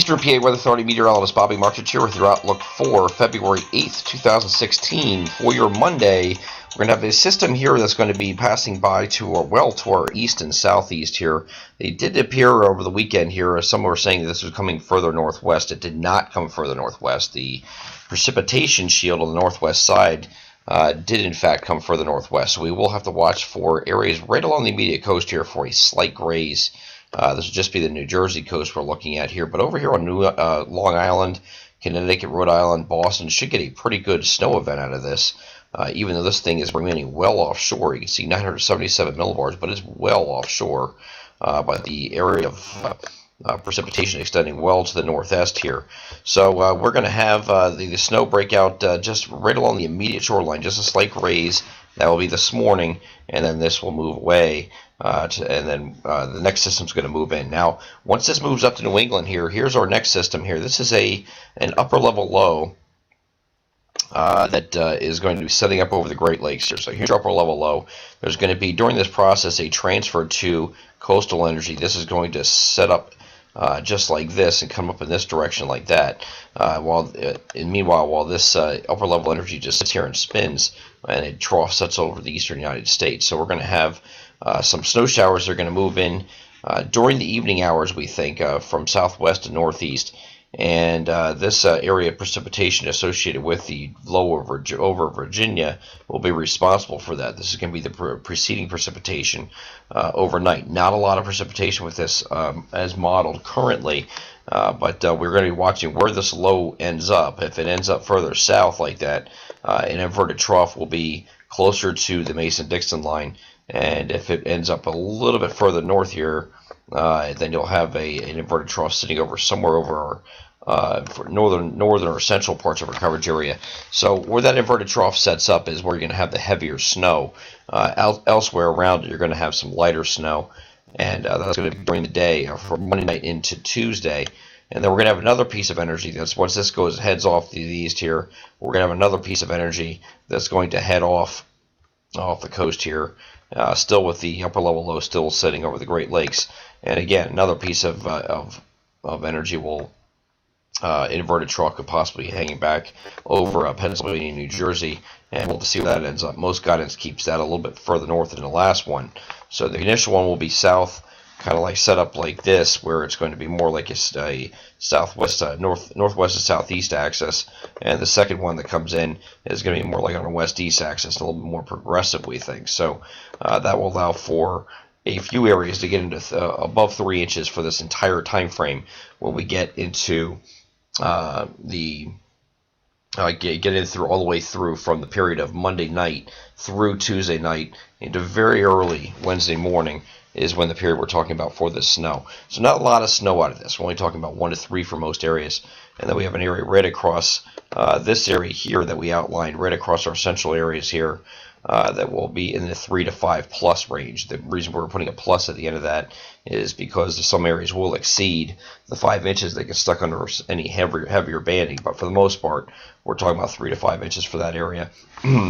Eastern PA Weather Authority meteorologist Bobby Martrich here with your outlook for February 8th, 2016. For your Monday, we're going to have a system here that's going to be passing by to our east and southeast here. They did appear over the weekend here. Some were saying that this was coming further northwest. It did not come further northwest. The precipitation shield on the northwest side did in fact come further northwest. So we will have to watch for areas right along the immediate coast here for a slight graze. This would just be the New Jersey coast we're looking at here. But over here on Long Island, Connecticut, Rhode Island, Boston should get a pretty good snow event out of this. Even though this thing is remaining well offshore. You can see 977 millibars, but it's well offshore. But the area of precipitation extending well to the northeast here. So we're going to have the snow break out just right along the immediate shoreline, just a slight graze. That will be this morning, and then this will move away, and then the next system's going to move in. Now, once this moves up to New England here, here's our next system here. This is an upper-level low that is going to be setting up over the Great Lakes here. So here's your upper-level low. There's going to be, during this process, a transfer to coastal energy. This is going to set up just like this and come up in this direction like that. Meanwhile, while this upper level energy just sits here and spins, and it trough sets over the eastern United States. So we're going to have some snow showers that are going to move in during the evening hours, we think, from southwest to northeast. And this area of precipitation associated with the low over Virginia will be responsible for that. This is going to be the preceding precipitation overnight. Not a lot of precipitation with this as modeled currently, but we're going to be watching where this low ends up. If it ends up further south like that, an inverted trough will be closer to the Mason-Dixon line. And if it ends up a little bit further north here, then you'll have an inverted trough sitting over somewhere over for northern or central parts of our coverage area. So where that inverted trough sets up is where you're going to have the heavier snow. Elsewhere around it, you're going to have some lighter snow, and that's going to be during the day from Monday night into Tuesday. And then we're going to have another piece of energy that's, once this heads off to the east here, we're going to have another piece of energy that's going to head off the coast here. Still with the upper level low still sitting over the Great Lakes, and again another piece of energy will inverted trough could possibly be hanging back over Pennsylvania and New Jersey, and we'll see where that ends up. Most guidance keeps that a little bit further north than the last one. So the initial one will be south, kind of like set up like this, where it's going to be more like a southwest, northwest to southeast axis, and the second one that comes in is going to be more like on a west-east axis, a little bit more progressive, we think. So that will allow for a few areas to get into above 3 inches for this entire time frame when we get into get in through all the way through from the period of Monday night through Tuesday night into very early Wednesday morning is when the period we're talking about for this snow. So not a lot of snow out of this. We're only talking about 1 to 3 for most areas. And then we have an area right across this area here that we outlined, right across our central areas here, that will be in the 3 to 5 plus range. The reason we're putting a plus at the end of that is because some areas will exceed the 5 inches that get stuck under any heavier banding. But for the most part, we're talking about 3 to 5 inches for that area.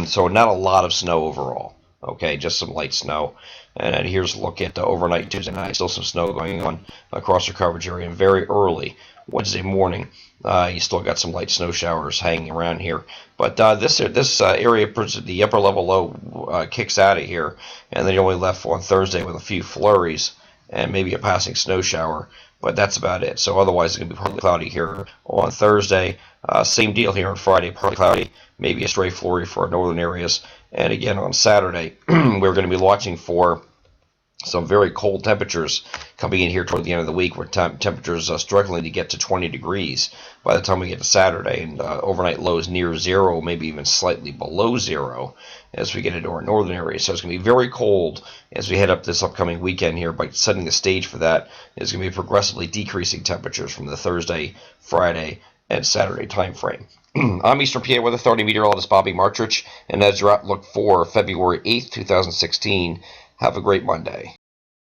So not a lot of snow overall. Okay, just some light snow. And here's a look at overnight Tuesday night. Still some snow going on across your coverage area. And very early Wednesday morning, you still got some light snow showers hanging around here. But this area, the upper level low, kicks out of here. And then you're only left on Thursday with a few flurries and maybe a passing snow shower. But that's about it. So otherwise, it's going to be partly cloudy here on Thursday. Same deal here on Friday, partly cloudy, maybe a stray flurry for our northern areas. And again, on Saturday, we're going to be watching for some very cold temperatures coming in here toward the end of the week, where temperatures are struggling to get to 20 degrees by the time we get to Saturday, and overnight lows near zero, maybe even slightly below zero as we get into our northern areas. So it's going to be very cold as we head up this upcoming weekend here. By setting the stage for that is going to be progressively decreasing temperatures from the Thursday, Friday, and Saturday time frame. I'm Eastern PA Weather Authority meteorologist Bobby Martrich, and as your outlook for February 8th, 2016, have a great Monday.